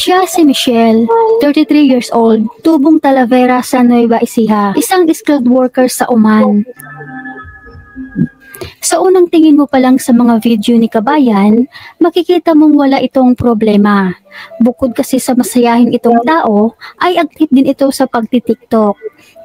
Siya si Michelle, 33 years old, tubong Talavera sa Nueva Ecija, isang skilled worker sa Oman. Sa unang tingin mo pa lang sa mga video ni Kabayan, makikita mong wala itong problema. Bukod kasi sa masayahin itong tao, ay active din ito sa pagti-TikTok.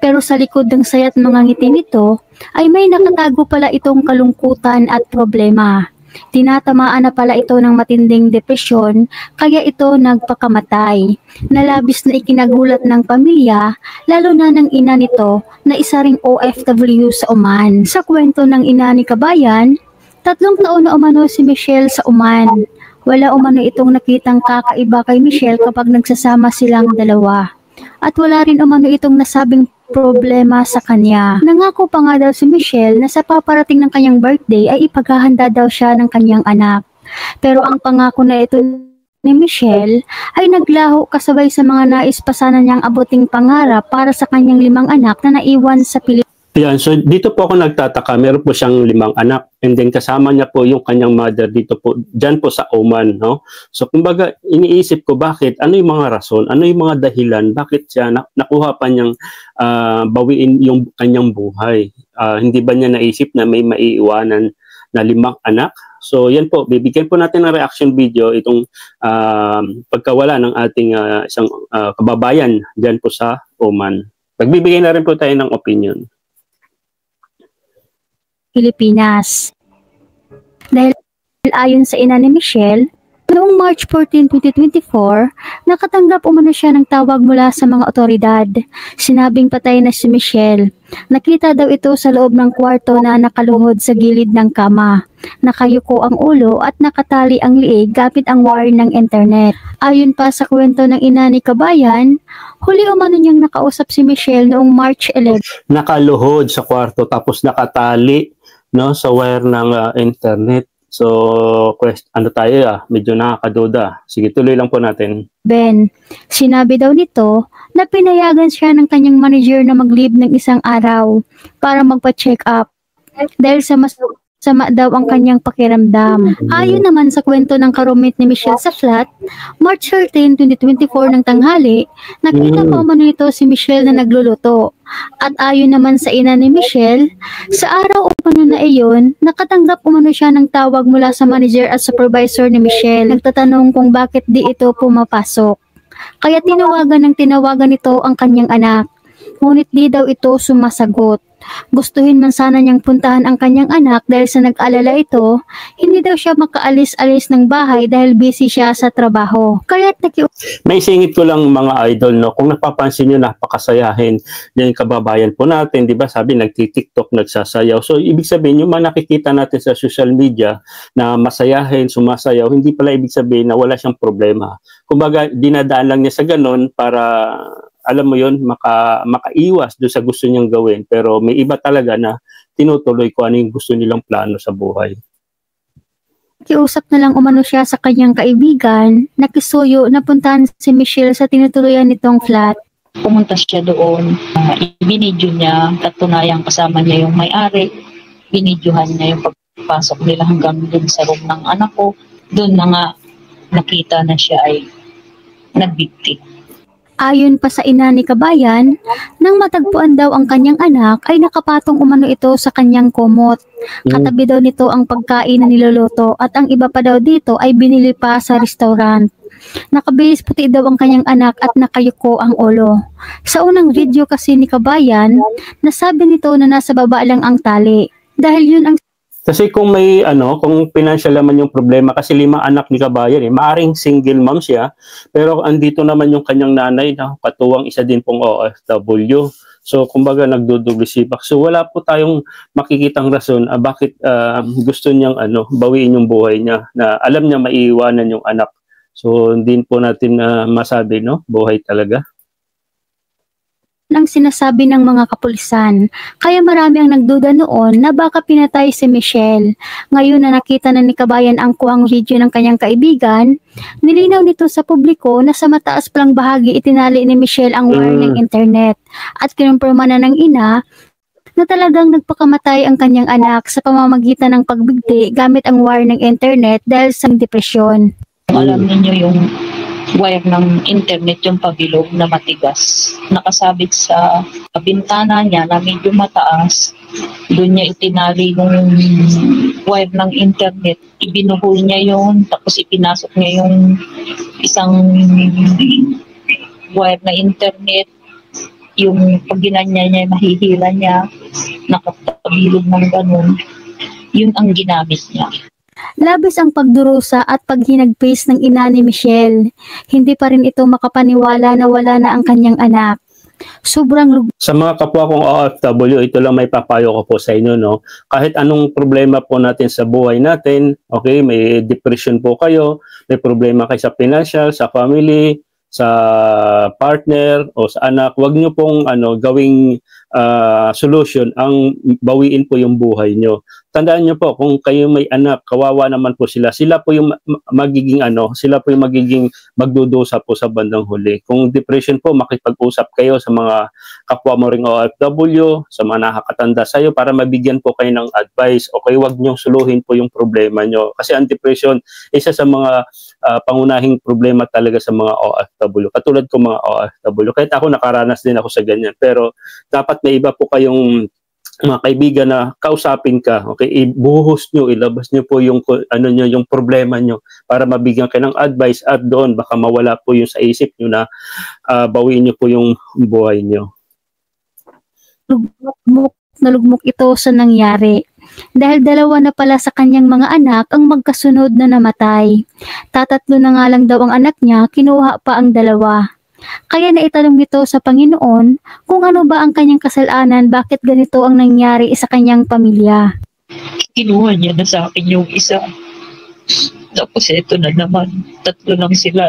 Pero sa likod ng sayat mga ngiti nito, ay may nakatago pala itong kalungkutan at problema. Tinatamaan na pala ito ng matinding depresyon, kaya ito nagpakamatay. Nalabis na ikinagulat ng pamilya, lalo na ng ina nito na isa ring OFW sa Oman. Sa kwento ng ina ni Kabayan, 3 taon na umano si Michelle sa Oman. Wala umano itong nakitang kakaiba kay Michelle kapag nagsasama silang dalawa. At wala rin umano itong nasabing problema sa kanya. Nangako pa nga daw si Michelle na sa paparating ng kanyang birthday ay ipaghahanda daw siya ng kanyang anak. Pero ang pangako na ito ni Michelle ay naglaho kasabay sa mga nais pa sana niyang abuting pangarap para sa kanyang 5 anak na naiwan sa Pilipinas. Yan, so dito po ako nagtataka, meron po siyang 5 anak and then kasama niya po yung kanyang mother dito po, dyan po sa Oman, no? So kumbaga, iniisip ko bakit, ano yung mga rason, ano yung mga dahilan, bakit siya nakuha pa niyang bawiin yung kanyang buhay. Hindi ba niya naisip na may maiiwanan na 5 anak? So yan po, bibigyan po natin ng reaction video itong pagkawala ng ating isang kababayan dyan po sa Oman. Pagbibigay na rin po tayo ng opinion. Pilipinas. Dahil ayon sa ina ni Michelle, noong March 14, 2024, nakatanggap umano siya ng tawag mula sa mga otoridad. Sinabing patay na si Michelle. Nakita daw ito sa loob ng kwarto na nakaluhod sa gilid ng kama. Nakayuko ang ulo at nakatali ang liig gamit ang wire ng internet. Ayon pa sa kwento ng ina ni Kabayan, huli umano niyang nakausap si Michelle noong March 11. Nakaluhod sa kwarto tapos nakatali, no, sa wire ng internet. So, ano tayo medyo nakakaduda. Sige, tuloy lang po natin. Ben, sinabi daw nito na pinayagan siya ng kanyang manager na mag-leave ng 1 araw para magpa-check up dahil sa sama daw ang kanyang pakiramdam. Ayon naman sa kwento ng ka-roommate ni Michelle sa flat, March 13, 2024 ng tanghali, nakita pa umano nito si Michelle na nagluluto. At ayon naman sa ina ni Michelle, sa araw umano na iyon, nakatanggap umano siya ng tawag mula sa manager at supervisor ni Michelle. Nagtatanong kung bakit di ito pumapasok. Kaya tinawagan nito ang kanyang anak. Ngunit di daw ito sumasagot. Gustuhin man sana niyang puntahan ang kanyang anak dahil sa nag-alala ito, hindi daw siya makaalis-alis ng bahay dahil busy siya sa trabaho. Kaya may singit ko lang mga idol, no, kung napapansin niyo, napakasayahin yung kababayan po natin, di ba? Sabi nagti-TikTok, nagsasayaw. So ibig sabihin yung mga nakikita natin sa social media na masayahin, sumasayaw, hindi pala ibig sabihin na wala siyang problema. Kumbaga dinadaan lang niya sa ganun para alam mo yon, makaiwas doon sa gusto niyang gawin. Pero may iba talaga na tinutuloy ko ano yung gusto nilang plano sa buhay. Nakiusap na lang umano siya sa kanyang kaibigan, nakisuyo na puntahan si Michelle sa tinutuluyan nitong flat. Pumunta siya doon, ibinidyo niya, katunayan kasama niya yung may-ari, binidyohan niya yung pagpasok nila hanggang doon sa room ng anak ko. Doon na nga nakita na siya ay nagbigti. Ayon pa sa ina ni Kabayan, nang matagpuan daw ang kanyang anak ay nakapatong umano ito sa kanyang kumot. Katabi daw nito ang pagkain na niluluto at ang iba pa daw dito ay binili pa sa restaurant. Nakabihis puti daw ang kanyang anak at nakayuko ang ulo. Sa unang video kasi ni Kabayan, nasabi nito na nasa baba lang ang tali. Dahil yun ang kasi kung may kung financial naman yung problema, kasi 5 anak ni Kabayan, maaring single mom siya, pero andito naman yung kanyang nanay na katuwang isa din pong OFW. So kumbaga nagdudubli-sibak. So wala po tayong makikitang rason bakit gusto niyang bawiin yung buhay niya, na alam niya maiiwanan yung anak. So hindi po natin masabi, no, buhay talaga. Ang sinasabi ng mga kapulisan. Kaya marami ang nagduda noon na baka pinatay si Michelle. Ngayon na nakita na ni Kabayan ang kuwang video ng kanyang kaibigan, nilinaw nito sa publiko na sa mataas palang bahagi itinali ni Michelle ang wire ng internet. At kinumpirma na ng ina na talagang nagpakamatay ang kanyang anak sa pamamagitan ng pagbigti gamit ang wire ng internet dahil sa depresyon. Alam niyo yung wire ng internet yung pabilog na matigas. Nakasabit sa bintana niya na medyo mataas. Doon niya itinali yung wire ng internet. Ibinuhol niya yun, tapos ipinasok niya yung isang wire na internet. Yung pag ginanya niya, mahihila niya, nakatabilog ng ganun. Yun ang ginamit niya. Labis ang pagdurusa at paghinagpis ng ina ni Michelle. Hindi pa rin ito makapaniwala na wala na ang kanyang anak. Sobrang Sa mga kapwa kong OFW, ito lang may papayo ko po sa inyo, no? Kahit anong problema po natin sa buhay natin, okay, may depression po kayo, may problema kayo sa financial, sa family, sa partner o sa anak, wag nyo pong gawing solution ang bawiin po yung buhay nyo. Tandaan nyo po, kung kayo may anak, kawawa naman po sila. Sila po yung magiging magdudusa po sa bandang huli. Kung depression po, makipag-usap kayo sa mga kapwa mo ring OFW, sa mga nakakatanda sa iyo para mabigyan po kayo ng advice. Okay, wag nyo suluhin po yung problema nyo. Kasi ang depression, isa sa mga pangunahing problema talaga sa mga OFW. Katulad ko mga OFW. Kahit ako nakaranas din ako sa ganyan. Pero dapat may iba po kayong mga kaibigan na kausapin ka, okay, ibuhos nyo, ilabas nyo po yung yung problema nyo para mabigyan kayo ng advice at doon baka mawala po yung sa isip nyo na bawiin nyo po yung buhay nyo. Nalugmok ito sa nangyari. Dahil dalawa na pala sa kanyang mga anak ang magkasunod na namatay. Tatatlo na nga lang daw ang anak niya, kinuha pa ang dalawa. Kaya naitanong nito sa Panginoon kung ano ba ang kanyang kasalanan, bakit ganito ang nangyari sa kanyang pamilya. Kinuha niya na sa akin yung isa. Tapos ito na naman, tatlo lang sila.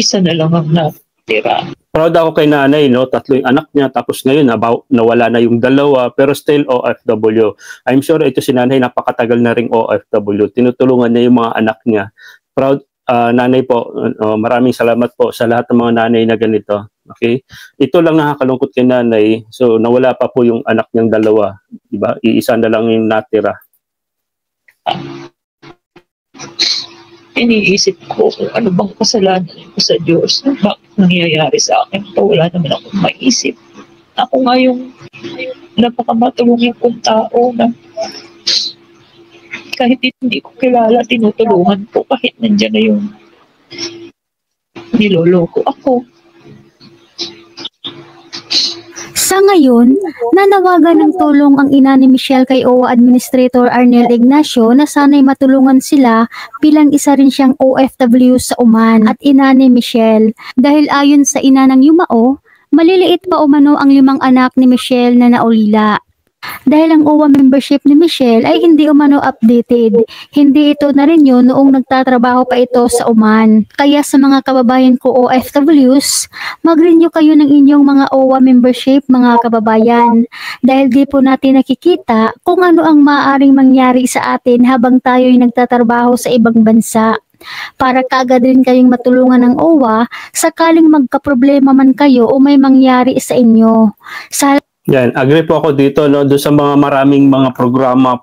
Isa na lang ang natira. Proud ako kay nanay, no? Tatlo yung anak niya, tapos ngayon nawala na yung dalawa, pero still OFW. I'm sure ito si nanay, napakatagal na ring OFW. Tinutulungan niya yung mga anak niya. Proud nanay po, maraming salamat po sa lahat ng mga nanay na ganito. Okay? Ito lang nakakalungkot kay nanay. So nawala pa po yung anak niyang dalawa, di ba? Iisa na lang yung natira. Iniisip ko kung ano bang kasalanan ko sa Diyos. Bakit nangyayari sa akin? Wala naman akong maisip. Ako nga yung napakamatulungin kong tao na kahit hindi ko kilala, tinutulungan ko kahit nandiyan na yung niloloko ako. Sa ngayon, nanawagan ng tulong ang ina ni Michelle kay OWA Administrator Arnel Ignacio na sana'y matulungan sila bilang isa rin siyang OFW sa Oman at ina ni Michelle. Dahil ayon sa ina ng Yumao, maliliit pa umano ang 5 anak ni Michelle na naulila. Dahil ang OWA membership ni Michelle ay hindi umano updated. Hindi ito na rin yun noong nagtatrabaho pa ito sa Oman. Kaya sa mga kababayan ko OFWs, mag-renew kayo ng inyong mga OWA membership mga kababayan. Dahil di po natin nakikita kung ano ang maaaring mangyari sa atin habang tayo'y nagtatrabaho sa ibang bansa. Para kaagad rin kayong matulungan ng OWA sakaling magkaproblema man kayo o may mangyari sa inyo. Yan, agree po ako dito, no, doon sa mga maraming mga programa,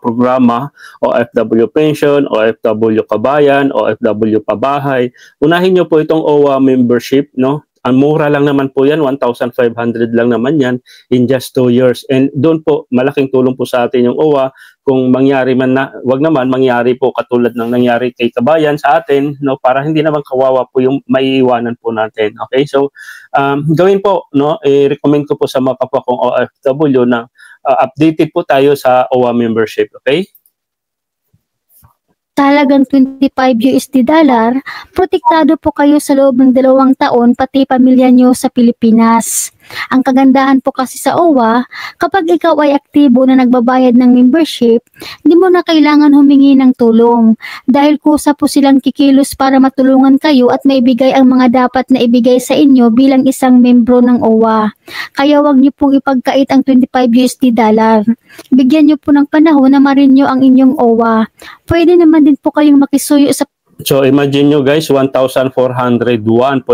OFW pension, OFW kabayan, OFW pabahay. Unahin niyo po itong OWA membership, no? Ang mura lang naman po yan, 1,500 lang naman yan in just 2 years. And doon po, malaking tulong po sa atin yung OWA. Kung mangyari man na, wag naman mangyari po katulad ng nangyari kay kabayan sa atin, no, para hindi naman kawawa po yung maiiwanan po natin. Okay? So, gawin po, no, i-recommend ko po sa mga kapwa kong OFW na updated po tayo sa OWA membership. Okay? Talagang $25, protektado po kayo sa loob ng 2 taon pati pamilya nyo sa Pilipinas. Ang kagandahan po kasi sa OWA, kapag ikaw ay aktibo na nagbabayad ng membership, hindi mo na kailangan humingi ng tulong dahil kusa po silang kikilos para matulungan kayo at maibigay ang mga dapat na ibigay sa inyo bilang isang membro ng OWA. Kaya wag niyo pong ipagkait ang $25. Bigyan niyo po ng panahon na ma-renew ang inyong OWA. Pwede naman din po kayong makisuyo sa So imagine nyo guys, 1,401.75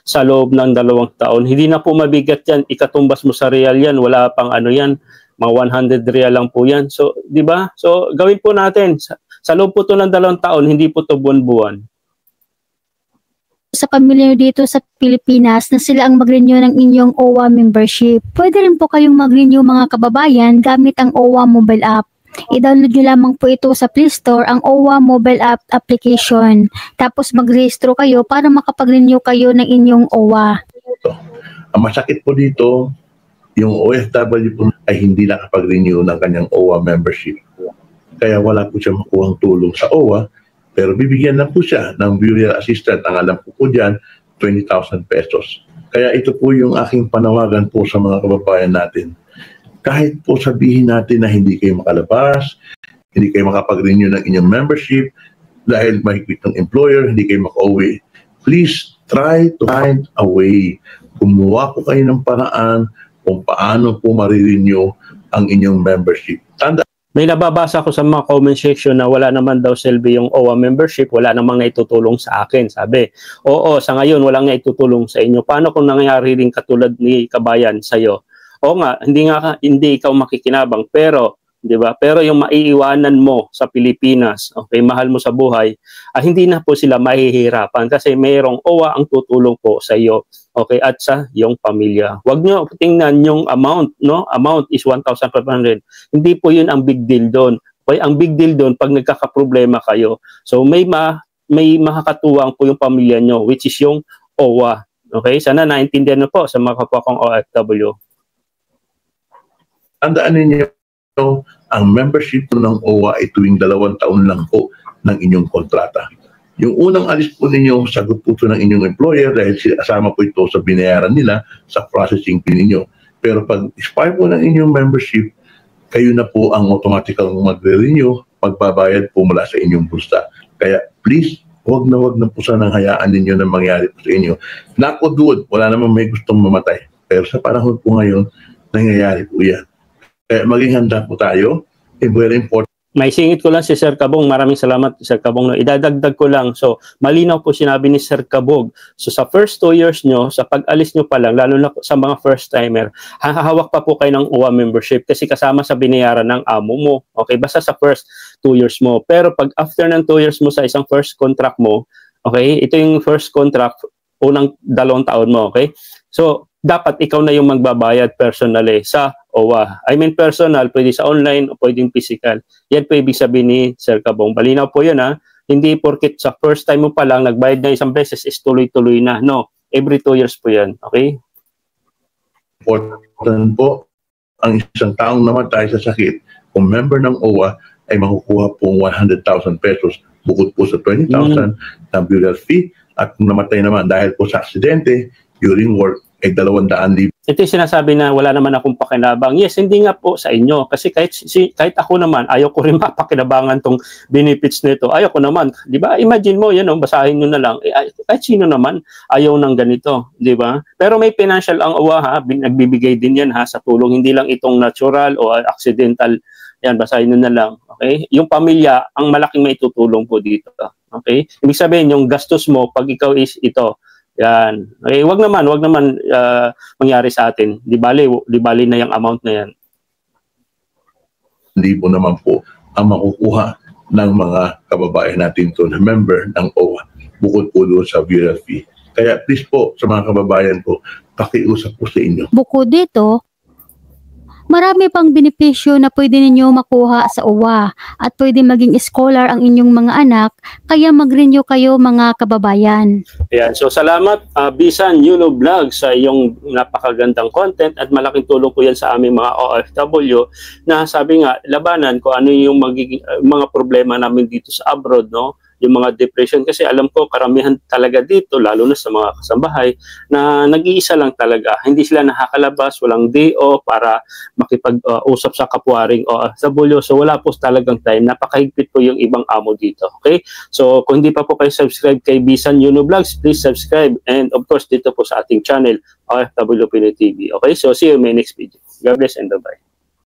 sa loob ng 2 taon. Hindi na po mabigat yan. Ikatumbas mo sa real yan. Wala pang ano yan. Mga 100 real lang po yan. So, di ba? So, gawin po natin. Sa loob po to ng 2 taon, hindi po to buwan-buwan. sa pamilya nyo dito sa Pilipinas na sila ang mag-renew ng inyong OWA membership. Pwede rin po kayong mag-renew mga kababayan gamit ang OWA mobile app. I-download nyo lamang po ito sa Play Store ang OWA mobile app application. Tapos mag-rehistro kayo para makapag-renew kayo ng inyong OWA. Ang masakit po dito, yung OFW po ay hindi nakapag-renew ng kanyang OWA membership. Kaya wala po siya makuhang tulong sa OWA, pero bibigyan lang po siya ng burial assistant. Ang alam ko po dyan, 20,000 pesos. Kaya ito po yung aking panawagan po sa mga kababayan natin. Kahit po sabihin natin na hindi kayo makalabas, hindi kayo makapag-renew ng inyong membership, dahil mahigpit ng employer, hindi kayo makauwi. Please try to find a way. Kumuha po kayo ng paraan kung paano po marirenew ang inyong membership. May nababasa ko sa mga comment section na wala naman daw Selby yung OWA membership, wala namang naitutulong sa akin. Sabi, oo, sa ngayon walang naitutulong sa inyo. Paano kung nangyari rin katulad ni Kabayan sa'yo? Oo nga, hindi ikaw makikinabang, pero 'di ba? Pero yung maiiwanan mo sa Pilipinas, okay, mahal mo sa buhay, hindi na po sila mahihirapan kasi mayroong OWA ang tutulong po sa iyo, okay, at sa iyong pamilya. Huwag niyo tingnan yung amount, no? Amount is 1,500. Hindi po 'yun ang big deal doon. Okay, ang big deal doon pag nagkakaproblema kayo. So may makakatuwang po yung pamilya nyo, which is yung OWA. Okay? Sana naintindihan niyo po sa mga kapwa kong OFW. Tandaan ninyo, ang membership ng OWA ay tuwing 2 taon lang po ng inyong kontrata. Yung unang alis po ninyo, sagot po ng inyong employer dahil asama po ito sa binayaran nila sa processing fee ninyo. Pero pag expire po ng inyong membership, kayo na po ang automatic magre-renew, magbabayad po mula sa inyong bulsa. Kaya please, huwag na po sanang hayaan ninyo na mangyari po sa inyo. Knock on wood, wala namang may gustong mamatay. Pero sa panahon po ngayon, nangyayari po yan. Kaya maging handa po tayo. Very important. May singit ko lang si Sir Kabong. Maraming salamat, Sir Kabong. No, idadagdag ko lang. So, malinaw po sinabi ni Sir Kabog. So, sa first 2 years nyo, sa pag-alis nyo pa lang, lalo na sa mga first-timer, hahawak pa po kayo ng OWA membership kasi kasama sa binayaran ng amo mo. Okay? Basta sa first 2 years mo. Pero pag after ng 2 years mo sa isang first contract mo, okay? Ito yung first contract, unang 2 taon mo. Okay? So, dapat ikaw na yung magbabayad personally sa OWA. I mean personal, pwede sa online o pwedeng physical. Yan po ibig sabihin ni Sir Kabong. Balinaw po yun ha. Hindi porket sa first time mo pa lang nagbayad na isang beses is tuloy-tuloy na. No. Every 2 years po yan. Okay? Important po ang isang taong namatay sa sakit. Kung member ng OWA ay makukuha po 100,000 pesos bukod po sa 20,000 na burial fee. At kung namatay naman dahil po sa aksidente during work, ay 200,000. Ito yung sinasabi na wala naman akong pakinabang. Yes, hindi nga po sa inyo. Kasi kahit ako naman, ayaw ko rin mapakinabangan tong benefits nito. Ayaw ko naman. Di ba? Imagine mo, yan, basahin nyo na lang. Kahit sino naman, ayaw ng ganito. Di ba? Pero may financial ang OWA, ha? Nagbibigay din yan, ha? Sa tulong. Hindi lang itong natural o accidental. Yan, basahin nyo na lang. Okay? Yung pamilya, ang malaking may tutulong po dito. Okay? Ibig sabihin, yung gastos mo, pag ikaw is ito, yan. Okay, wag naman mangyari sa atin. Di bali na yung amount na yan. Hindi po naman po ang makukuha ng mga kababayan natin to na member ng OWA bukod po doon sa burial fee. Kaya please po sa mga kababayan ko, pakiusap po sa inyo. Bukod dito, marami pang benepisyo na pwede ninyo makuha sa OWA at pwede maging scholar ang inyong mga anak, kaya mag-renew kayo mga kababayan. Ayan, so salamat Bisan Yuno Vlog sa iyong napakagandang content at malaking tulong po yan sa aming mga OFW na sabi nga, labanan ko ano yung magiging mga problema namin dito sa abroad, no? Yung mga depression kasi alam ko karamihan talaga dito lalo na sa mga kasambahay na nag-iisa lang talaga, hindi sila nakakalabas, walang day off para makipag-usap sa kapwaring OFW, so wala po talagang time, napakahigpit po yung ibang amo dito. Okay, so kung hindi pa po kayo subscribe kay Bisan Yuno Vlogs, please subscribe, and of course dito po sa ating channel OFW Pinoy TV. Okay, so see you in my next video. God bless and bye.